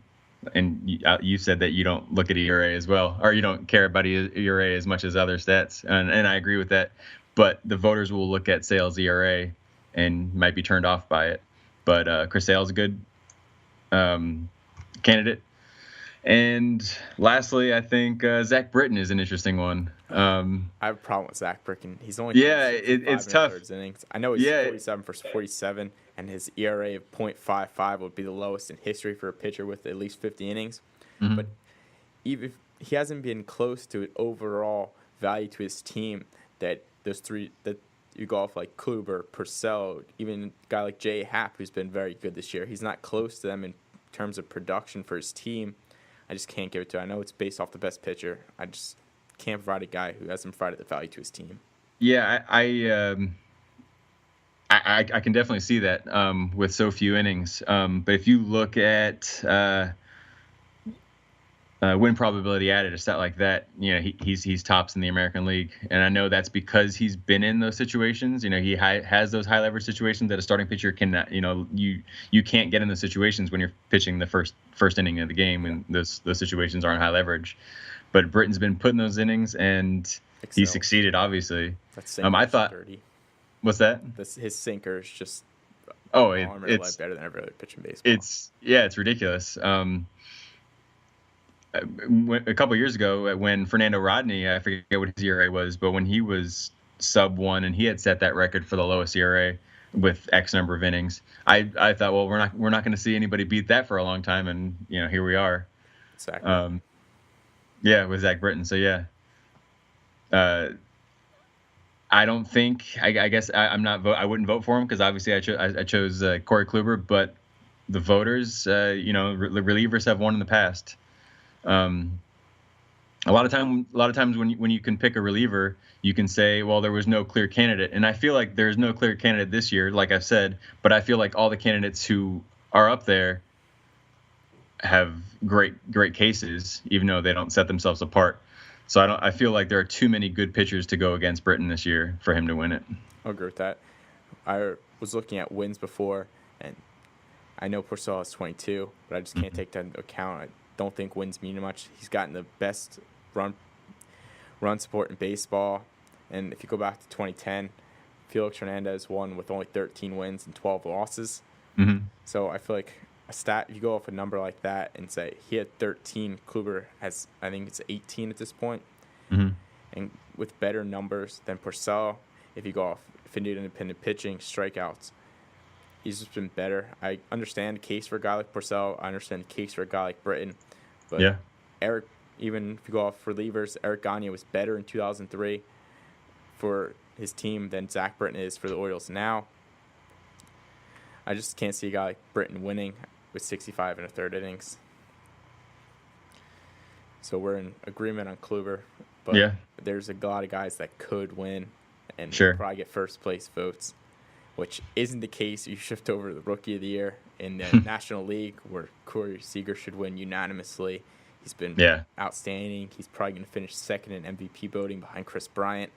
and you said that you don't look at ERA as well, or you don't care about ERA as much as other stats, and I agree with that. But the voters will look at Sale's ERA and might be turned off by it. But Chris Sale's a good candidate. And lastly, I think Zach Britton is an interesting one.
I have a problem with Zach Britton. He's only
it's tough.
Innings. I know he's 47 for 47, and his ERA of .55 would be the lowest in history for a pitcher with at least 50 innings. Mm-hmm. But even if he hasn't been close to an overall value to his team that those three that you go off like Kluber, Purcell, even a guy like Jay Happ, who's been very good this year. He's not close to them in terms of production for his team. I just can't give it to him. I know it's based off the best pitcher. I just can't provide a guy who hasn't provided the value to his team.
Yeah, I can definitely see that with so few innings. But if you look at win probability added, a stat like that, he's tops in the American League, and I know that's because he's been in those situations. He has those high leverage situations that a starting pitcher cannot. You can't get in those situations when you're pitching the first inning of the game, and those situations aren't high leverage. But Britton's been put in those innings, and he succeeded. Obviously, I thought. Dirty. What's that?
His sinker is just.
It's
better than every other pitch in baseball.
It's ridiculous. A couple of years ago, when Fernando Rodney, I forget what his ERA was, but when he was sub 1 and he had set that record for the lowest ERA, with X number of innings. I thought, well, we're not going to see anybody beat that for a long time, and here we are.
Exactly.
Yeah, with Zach Britton. So yeah, I don't think. I guess I'm not. I wouldn't vote for him because obviously I chose Corey Kluber, but the voters, relievers have won in the past. A lot of times when you can pick a reliever, you can say, well, there was no clear candidate, and I feel like there's no clear candidate this year, like I've said. But I feel like all the candidates who are up there have great cases, even though they don't set themselves apart. So I feel like there are too many good pitchers to go against Britton this year for him to win it.
I'll agree with that. I was looking at wins before, and I know Purcell has 22, but I just can't take that into account. I don't think wins mean much. He's gotten the best run support in baseball, and if you go back to 2010, Felix Hernandez won with only 13 wins and 12 losses.
Mm-hmm.
So I feel like a stat, if you go off a number like that and say he had 13, Kluber has, I think it's 18 at this point.
Mm-hmm.
And with better numbers than Purcell, if you go off independent pitching, strikeouts, he's just been better. I understand the case for a guy like Purcell. I understand the case for a guy like Britton. But
yeah.
Eric, even if you go off relievers, Eric Gagne was better in 2003 for his team than Zach Britton is for the Orioles now. I just can't see a guy like Britton winning with 65 and a third innings. So we're in agreement on Kluber, but there's a lot of guys that could win and probably get first place votes, which isn't the case. You shift over to the Rookie of the Year in the National League, where Corey Seager should win unanimously. He's been outstanding. He's probably going to finish second in MVP voting behind Chris Bryant.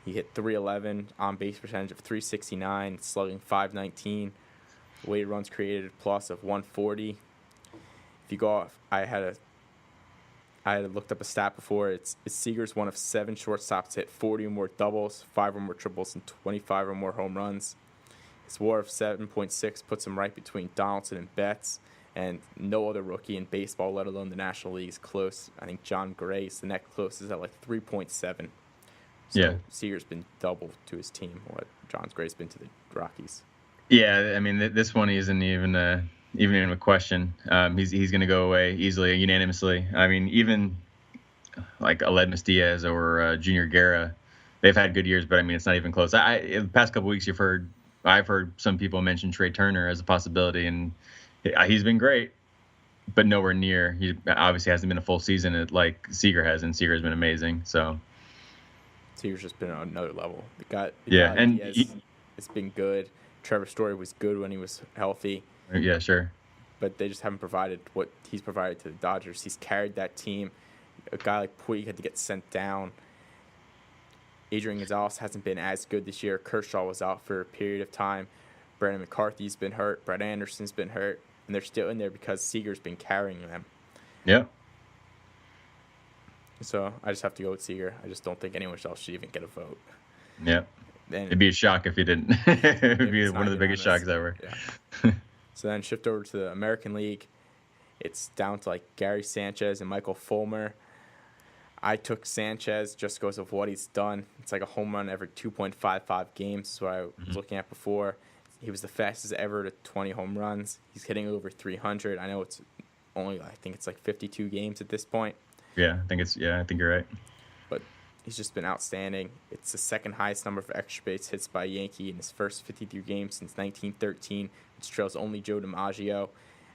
He hit .311, on base percentage of .369, slugging .519, weighted runs created plus of 140. If you go off, I had looked up a stat before. It's Seager's one of 7 shortstops to hit 40 or more doubles, 5 or more triples, and 25 or more home runs. His WAR of 7.6 puts him right between Donaldson and Betts, and no other rookie in baseball, let alone the National League, is close. I think John Gray's the next closest at like 3.7. So Seager's been double to his team what John Gray's been to the Rockies.
Yeah, I mean, this one isn't even a question. He's going to go away easily, unanimously. I mean, even like Aledmus Diaz or Junior Guerra, they've had good years, but I mean, it's not even close. In the past couple weeks, I've heard some people mention Trey Turner as a possibility, and he's been great, but nowhere near. He obviously hasn't been a full season like Seager has, and Seager has been amazing. So
Seager's just been on another level.
And
it's been good. Trevor Story was good when he was healthy.
Yeah, sure.
But they just haven't provided what he's provided to the Dodgers. He's carried that team. A guy like Puig had to get sent down. Adrian Gonzalez hasn't been as good this year. Kershaw was out for a period of time. Brandon McCarthy's been hurt. Brett Anderson's been hurt. And they're still in there because Seager's been carrying them.
Yeah.
So I just have to go with Seager. I just don't think anyone else should even get a vote.
Yeah. It'd be a shock if he didn't. It would be one of the biggest shocks ever.
Yeah. So then shift over to the American League. It's down to like Gary Sanchez and Michael Fulmer. I took Sanchez just because of what he's done. It's like a home run every 2.55 games. That's what I was looking at before. He was the fastest ever to 20 home runs. He's hitting over 300. I know it's only, I think it's like 52 games at this point.
Yeah, I think you're right.
But he's just been outstanding. It's the second highest number of extra base hits by a Yankee in his first 53 games since 1913, which trails only Joe DiMaggio.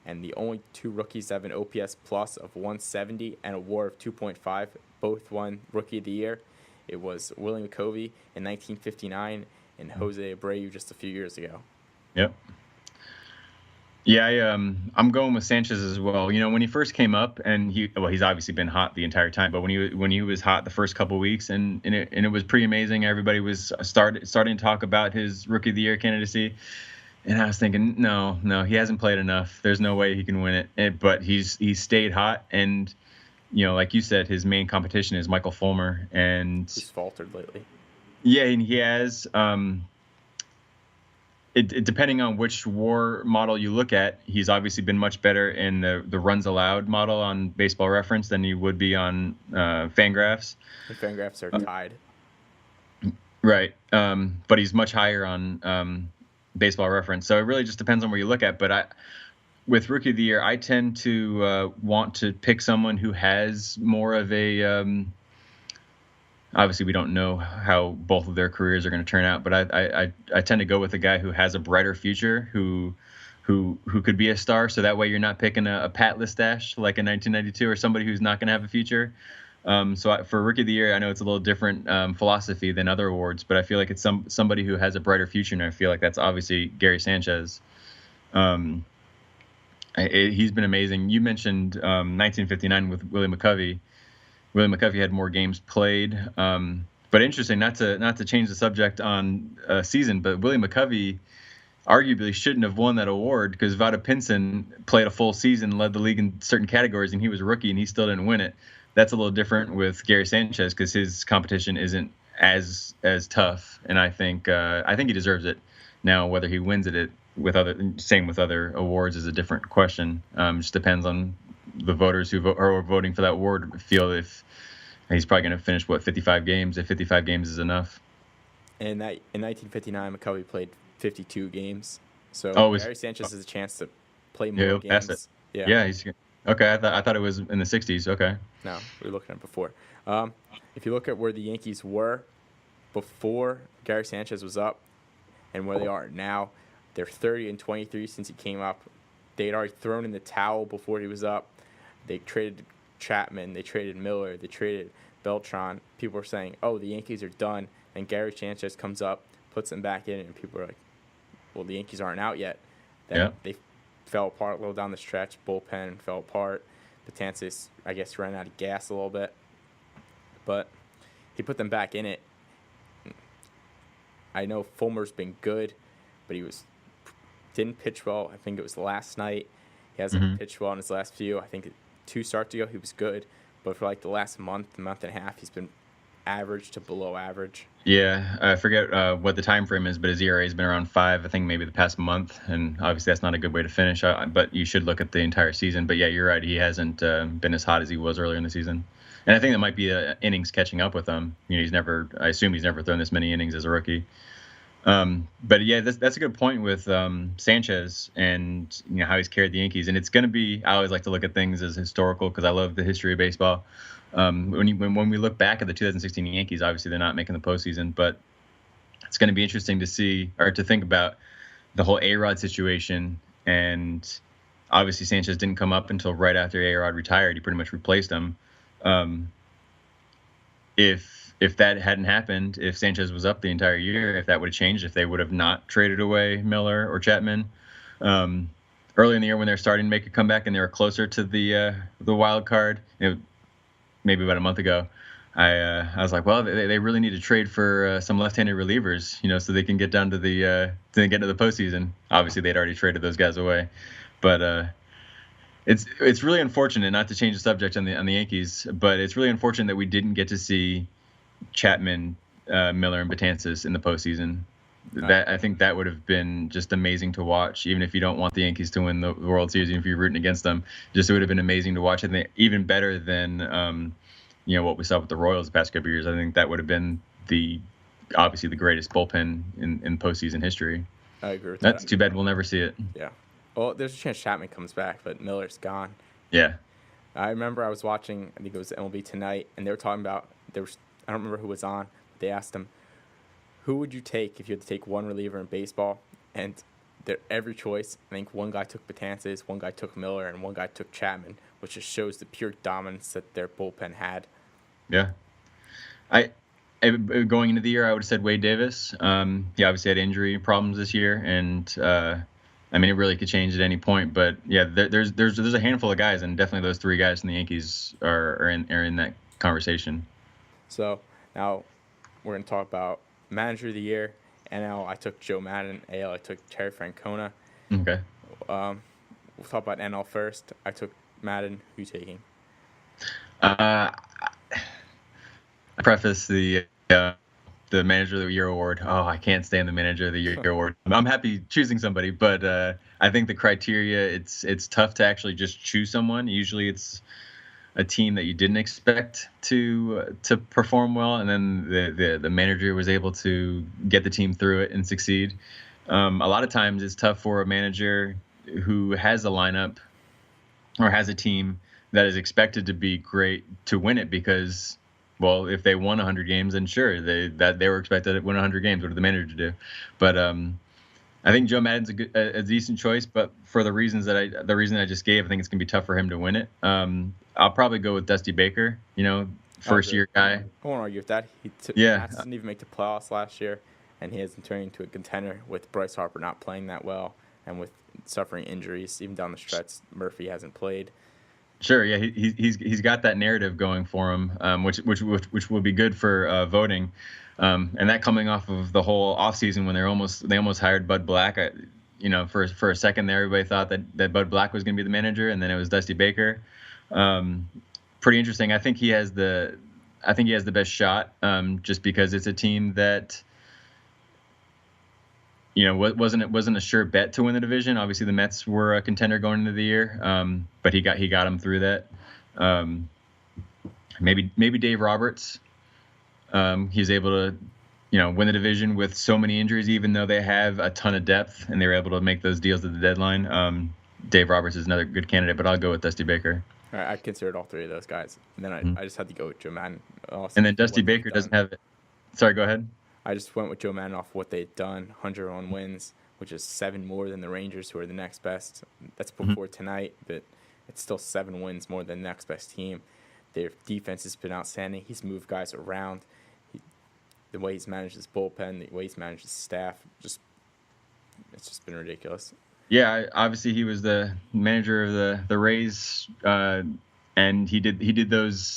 And the only 2 rookies that have an OPS plus of 170 and a WAR of 2.5, both won Rookie of the Year. It was Willie McCovey in 1959 and Jose Abreu just a few years ago.
Yep. Yeah, I'm going with Sanchez as well. When he first came up, and he's obviously been hot the entire time, but when he was hot the first couple of weeks, and it was pretty amazing. Everybody was starting to talk about his Rookie of the Year candidacy, and I was thinking, no, he hasn't played enough. There's no way he can win it. But he's stayed hot, and like you said, his main competition is Michael Fulmer, and
he's faltered lately.
Yeah, and he has. It depending on which WAR model you look at, he's obviously been much better in the runs allowed model on Baseball Reference than he would be on Fangraphs.
The Fangraphs are tied.
Right, but he's much higher on Baseball Reference. So it really just depends on where you look at. But with Rookie of the Year, I tend to want to pick someone who has more of a obviously, we don't know how both of their careers are going to turn out, but I tend to go with a guy who has a brighter future, who could be a star. So that way, you're not picking a Pat Listash like in 1992 or somebody who's not going to have a future. For Rookie of the Year, I know it's a little different philosophy than other awards, but I feel like it's somebody who has a brighter future, and I feel like that's obviously Gary Sanchez. He's been amazing. You mentioned 1959 with Willie McCovey. Willie McCovey had more games played. But interesting, not to change the subject on season, but Willie McCovey arguably shouldn't have won that award because Vada Pinson played a full season, led the league in certain categories, and he was a rookie and he still didn't win it. That's a little different with Gary Sanchez because his competition isn't as tough, and I think he deserves it. Now, whether he wins it with other awards is a different question. Just depends on the voters who are voting for that award feel if he's probably going to finish 55 games, if 55 games is enough.
And that in 1959, McCovey played 52 games. So Gary Sanchez has a chance to play more games.
Pass it. Yeah, he's okay. I thought it was in the 60s. Okay.
No, we were looking at it before. If you look at where the Yankees were before Gary Sanchez was up and where they are now, they're 30-23 since he came up. They had already thrown in the towel before he was up. They traded Chapman. They traded Miller. They traded Beltran. People were saying, oh, the Yankees are done. And Gary Sanchez comes up, puts them back in, and people are like, well, the Yankees aren't out yet. Then they fell apart a little down the stretch. Bullpen fell apart. Betances, I guess, ran out of gas a little bit. But he put them back in it. I know Fulmer's been good, but he didn't pitch well. I think it was last night. He hasn't pitched well in his last few. I think 2 starts ago he was good, but for like the last month and a half, he's been average to below average.
Yeah, I forget what the time frame is, but his ERA has been around 5. I think maybe the past month, and obviously that's not a good way to finish. But you should look at the entire season. But yeah, you're right. He hasn't been as hot as he was earlier in the season, and I think that might be innings catching up with him. I assume he's never thrown this many innings as a rookie. But yeah, that's a good point with Sanchez and how he's carried the Yankees. And it's going to be, I always like to look at things as historical because I love the history of baseball. When we look back at the 2016 Yankees, obviously they're not making the postseason, but it's going to be interesting to see or to think about the whole A-Rod situation. And obviously Sanchez didn't come up until right after A-Rod retired. He pretty much replaced him. If that hadn't happened, if Sanchez was up the entire year, if that would have changed, if they would have not traded away Miller or Chapman early in the year when they're starting to make a comeback and they were closer to the wild card, maybe about a month ago, I was like, well, they really need to trade for some left-handed relievers, so they can get down to the postseason. Obviously, they'd already traded those guys away, but it's really unfortunate, not to change the subject on the Yankees, but it's really unfortunate that we didn't get to see Chapman, Miller, and Betances in the postseason. I think that would have been just amazing to watch, even if you don't want the Yankees to win the World Series, even if you're rooting against them. Just it would have been amazing to watch. I think even better than what we saw with the Royals the past couple of years. I think that would have been obviously the greatest bullpen in postseason history.
I agree with that.
That's too bad we'll never see it.
Yeah. Well, there's a chance Chapman comes back, but Miller's gone.
Yeah.
I remember I was watching, I think it was MLB Tonight, and they were talking about, I don't remember who was on, but they asked him, who would you take if you had to take one reliever in baseball? And every choice, I think one guy took Betances, one guy took Miller, and one guy took Chapman, which just shows the pure dominance that their bullpen had.
Yeah. Going into the year, I would have said Wade Davis. He obviously had injury problems this year, and it really could change at any point. But yeah, there's a handful of guys, and definitely those 3 guys from the Yankees are in that conversation.
So now we're going to talk about Manager of the Year. NL, I took Joe Madden. AL, I took Terry Francona.
Okay.
We'll talk about NL first. I took Madden. Who are you taking?
I preface the Manager of the Year award. Oh, I can't stand the Manager of the Year award. I'm happy choosing somebody, but I think the criteria, it's tough to actually just choose someone. Usually it's a team that you didn't expect to perform well, and then the manager was able to get the team through it and succeed. A lot of times it's tough for a manager who has a lineup or has a team that is expected to be great to win it because, well, if they won 100 games, then sure, they were expected to win 100 games. What did the manager do? But I think Joe Madden's a decent choice, but for the reason I just gave, I think it's gonna be tough for him to win it. I'll probably go with Dusty Baker. First year guy.
I won't argue with that. Mats didn't even make the playoffs last year, and he hasn't turned into a contender with Bryce Harper not playing that well and with suffering injuries. Even down the stretch, Murphy hasn't played.
Sure, yeah, he's got that narrative going for him, which will be good for voting, and that coming off of the whole offseason when they almost hired Bud Black. For a second there, everybody thought that Bud Black was going to be the manager, and then it was Dusty Baker. Pretty interesting. I think he has the best shot, just because it's a team that wasn't a sure bet to win the division. Obviously, the Mets were a contender going into the year, but he got him through that. Maybe Dave Roberts. He's able to, win the division with so many injuries, even though they have a ton of depth and they were able to make those deals at the deadline. Dave Roberts is another good candidate, but I'll go with Dusty Baker.
All right, I considered all three of those guys, and then I just had to go with Joe Madden.
And then Dusty Baker doesn't have it. Sorry, go ahead.
I just went with Joe Madden off what they'd done, 101 wins, which is 7 more than the Rangers, who are the next best. That's before tonight, but it's still 7 wins more than the next best team. Their defense has been outstanding. He's moved guys around. The way he's managed his bullpen, the way he's managed his staff, it's just been ridiculous. Yeah,
obviously he was the manager of the Rays, and he did those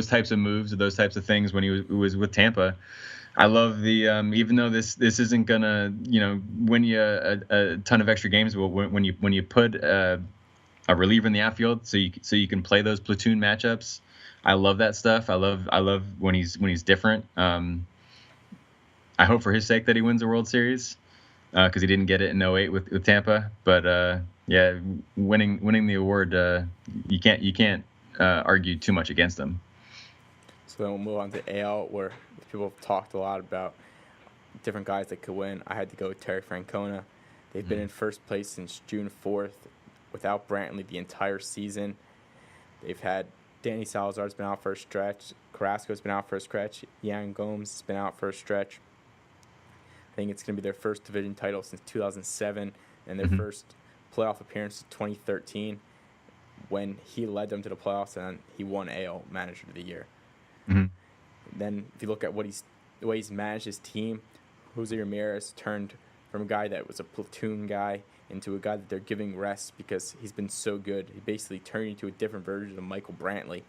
types of moves, those types of things when he was with Tampa. I love the even though this isn't gonna win you a ton of extra games, but when you put a reliever in the outfield so you can play those platoon matchups. I love that stuff. I love when he's different. I hope for his sake that he wins the World Series because he didn't get it in 08 with Tampa. But winning the award, you can't argue too much against him.
So then we'll move on to AL, where people have talked a lot about different guys that could win. I had to go with Terry Francona. They've been in first place since June 4th without Brantley the entire season. They've had Danny Salazar's been out for a stretch. Carrasco's been out for a stretch. Yan Gomes has been out for a stretch. I think it's going to be their first division title since 2007 and their first playoff appearance in 2013 when he led them to the playoffs and he won AL Manager of the Year. Then if you look at the way he's managed his team, Jose Ramirez turned from a guy that was a platoon guy into a guy that they're giving rest because he's been so good. He basically turned into a different version of Michael Brantley.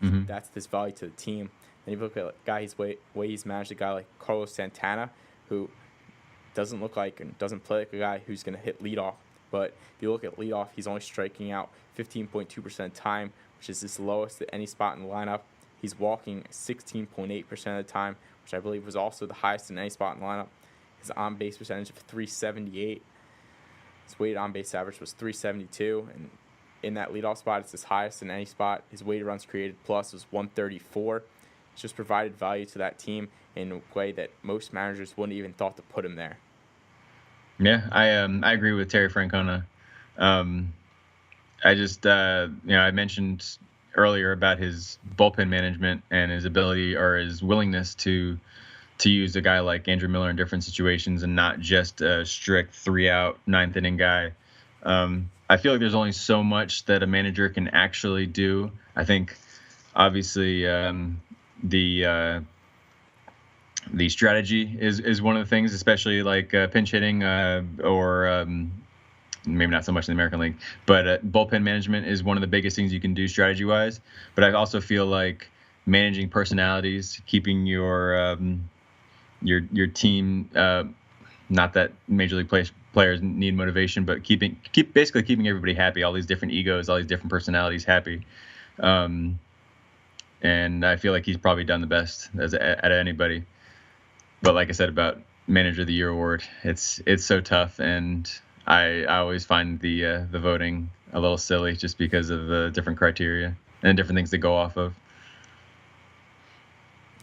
That's this value to the team. And if you look at way he's managed a guy like Carlos Santana, who doesn't look like and doesn't play like a guy who's going to hit leadoff. But if you look at leadoff, he's only striking out 15.2% of the time, which is his lowest at any spot in the lineup. He's walking 16.8% of the time, which I believe was also the highest in any spot in the lineup. His on-base percentage of 378. His weighted on-base average was 372, and in that leadoff spot, it's his highest in any spot. His weighted runs created plus was 134. It's just provided value to that team in a way that most managers wouldn't even thought to put him there.
Yeah, I agree with Terry Francona. I just I mentioned earlier about his bullpen management and his ability or his willingness to use a guy like Andrew Miller in different situations and not just a strict 3-out 9th inning guy. I feel like there's only so much that a manager can actually do. I think obviously the strategy is one of the things, especially like pinch hitting or maybe not so much in the American League, but bullpen management is one of the biggest things you can do strategy-wise. But I also feel like managing personalities, keeping your team, not that Major League players need motivation, but basically keeping everybody happy, all these different egos, all these different personalities happy. And I feel like he's probably done the best at anybody. But like I said about Manager of the Year award, it's so tough, and I always find the voting a little silly just because of the different criteria and different things to go off of.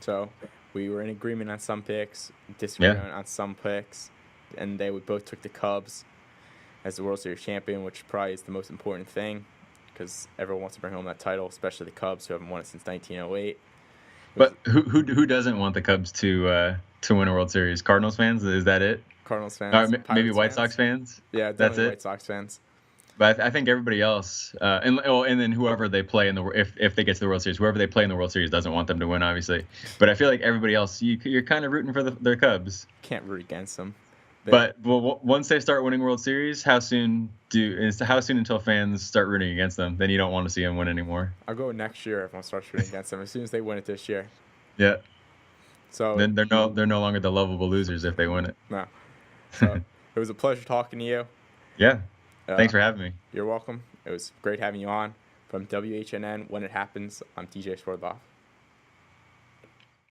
So we were in agreement on some picks, disagreement
Yeah.
on some picks, and we both took the Cubs as the World Series champion, which probably is the most important thing because everyone wants to bring home that title, especially the Cubs who haven't won it since 1908.
But who doesn't want the Cubs to win a World Series? Cardinals fans? Is that it?
Cardinals
Or
fans,
maybe
Pirates
White
fans.
Sox fans?
Yeah,
That's
definitely
it.
White Sox fans.
But I think everybody else, and then whoever they play if they get to the World Series, whoever they play in the World Series doesn't want them to win, obviously. But I feel like everybody else, you're kind of rooting for their Cubs.
Can't root against them.
But once they start winning World Series, how soon until fans start rooting against them? Then you don't want to see them win anymore.
I'll go next year if everyone starts rooting against them as soon as they win it this year.
Yeah.
So
then they're no longer the lovable losers if they win it.
No. So it was a pleasure talking to you.
Yeah. Thanks for having me.
You're welcome. It was great having you on. From WHNN, When It Happens, I'm DJ Swerdloff.